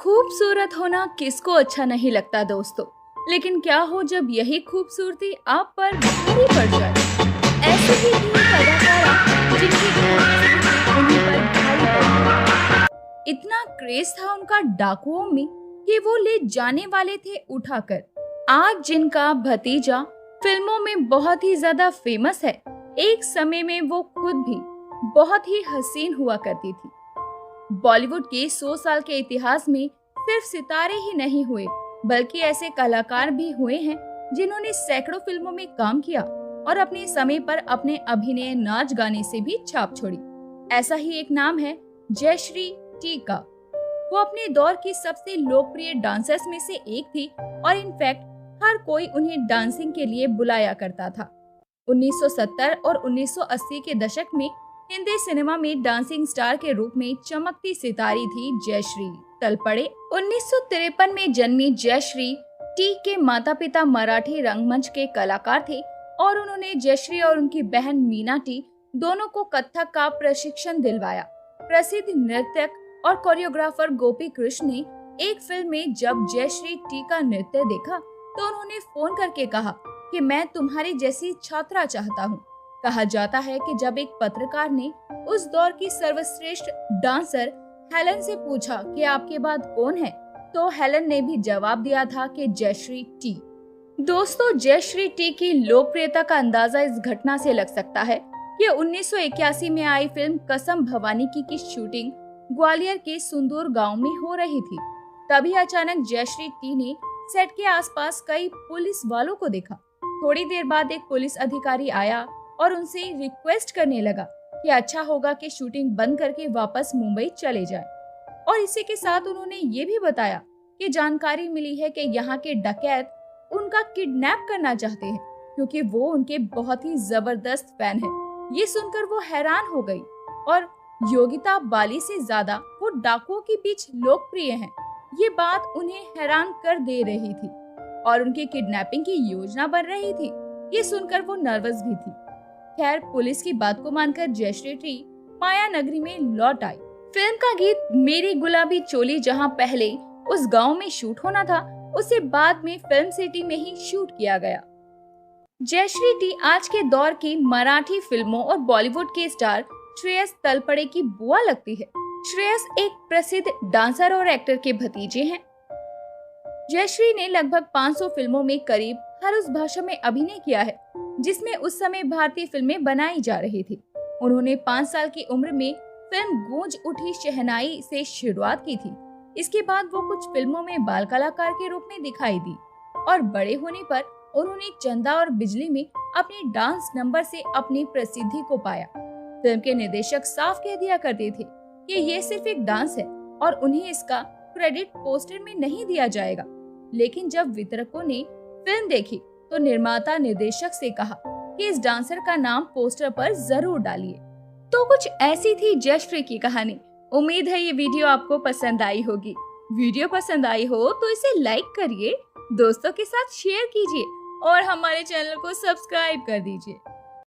खूबसूरत होना किसको अच्छा नहीं लगता दोस्तों, लेकिन क्या हो जब यही खूबसूरती आप पर भारी पड़ जाए। ऐसे ही थी एक अदाकारा जिनकी खूबसूरती उन्हीं पर भारी पड़ी। इतना क्रेज था उनका डाकुओं में कि वो ले जाने वाले थे उठाकर। आज जिनका भतीजा फिल्मों में बहुत ही ज्यादा फेमस है, एक समय में वो खुद भी बहुत ही हसीन हुआ करती थी। बॉलीवुड के 100 साल के इतिहास में सिर्फ सितारे ही नहीं हुए, बल्कि ऐसे कलाकार भी हुए हैं जिन्होंने सैकड़ों फिल्मों में काम किया और अपने समय पर अपने अभिनय, नाच गाने से भी छाप छोड़ी। ऐसा ही एक नाम है जयश्री टी का। वो अपने दौर की सबसे लोकप्रिय डांसर्स में से एक थी और इनफैक्ट हर कोई उन्हें डांसिंग के लिए बुलाया करता था। 1970 और 1980 के दशक में हिंदी सिनेमा में डांसिंग स्टार के रूप में चमकती सितारी थी जयश्री तलपड़े। 1953 में जन्मी जयश्री टी के माता पिता मराठी रंगमंच के कलाकार थे और उन्होंने जयश्री और उनकी बहन मीना टी दोनों को कथक का प्रशिक्षण दिलवाया। प्रसिद्ध नृत्यक और कोरियोग्राफर गोपी कृष्ण ने एक फिल्म में जब जयश्री टी का नृत्य देखा तो उन्होंने फोन करके कहा कि मैं तुम्हारी जैसी छात्रा चाहता हूँ। कहा जाता है कि जब एक पत्रकार ने उस दौर की सर्वश्रेष्ठ डांसर हेलन से पूछा कि आपके बाद कौन है, तो हेलन ने भी जवाब दिया था कि जयश्री टी। दोस्तों, जयश्री टी की लोकप्रियता का अंदाजा इस घटना से लग सकता है कि 1981 में आई फिल्म कसम भवानी की शूटिंग ग्वालियर के सुंदूर गांव में हो रही थी। तभी अचानक जयश्री टी ने सेट के आसपास कई पुलिस वालों को देखा। थोड़ी देर बाद एक पुलिस अधिकारी आया और उनसे रिक्वेस्ट करने लगा कि अच्छा होगा कि शूटिंग बंद करके वापस मुंबई चले जाएं। और इसी के साथ उन्होंने ये भी बताया कि जानकारी मिली है कि यहाँ के डकैत उनका किडनैप करना चाहते हैं क्योंकि वो उनके बहुत ही जबरदस्त फैन हैं। ये सुनकर वो हैरान हो गई और योगिता बाली से ज्यादा वो डाकुओं के बीच लोकप्रिय हैं। ये बात उन्हें हैरान कर दे रही थी और उनकी किडनैपिंग की योजना बन रही थी। ये सुनकर वो नर्वस भी थी। खैर, पुलिस की बात को मानकर जयश्री टी माया नगरी में लौट आई। फिल्म का गीत मेरी गुलाबी चोली जहां पहले उस गांव में शूट होना था, उसे बाद में फिल्म सिटी में ही शूट किया गया। जयश्री टी आज के दौर की मराठी फिल्मों और बॉलीवुड के स्टार श्रेयस तलपड़े की बुआ लगती है। श्रेयस एक प्रसिद्ध डांसर और एक्टर के भतीजे हैं। जयश्री ने लगभग 500 फिल्मों में करीब हर उस भाषा में अभिनय किया है जिसमें उस समय भारतीय फिल्में बनाई जा रही थी। उन्होंने 5 साल की उम्र में फिल्म गूंज उठी शहनाई से शुरुआत की थी। इसके बाद वो कुछ फिल्मों में बाल कलाकार के रूप में दिखाई दी और बड़े होने पर उन्होंने चंदा और बिजली में अपने डांस नंबर से अपनी प्रसिद्धि को पाया। फिल्म के निर्देशक साफ कह दिया करते थे कि ये सिर्फ एक डांस है और उन्हें इसका क्रेडिट पोस्टर में नहीं दिया जाएगा। लेकिन जब वितरकों ने फिल्म देखी तो निर्माता निर्देशक से कहा कि इस डांसर का नाम पोस्टर पर जरूर डालिए। तो कुछ ऐसी थी जयश्री की कहानी। उम्मीद है ये वीडियो आपको पसंद आई होगी। वीडियो पसंद आई हो तो इसे लाइक करिए, दोस्तों के साथ शेयर कीजिए और हमारे चैनल को सब्सक्राइब कर दीजिए।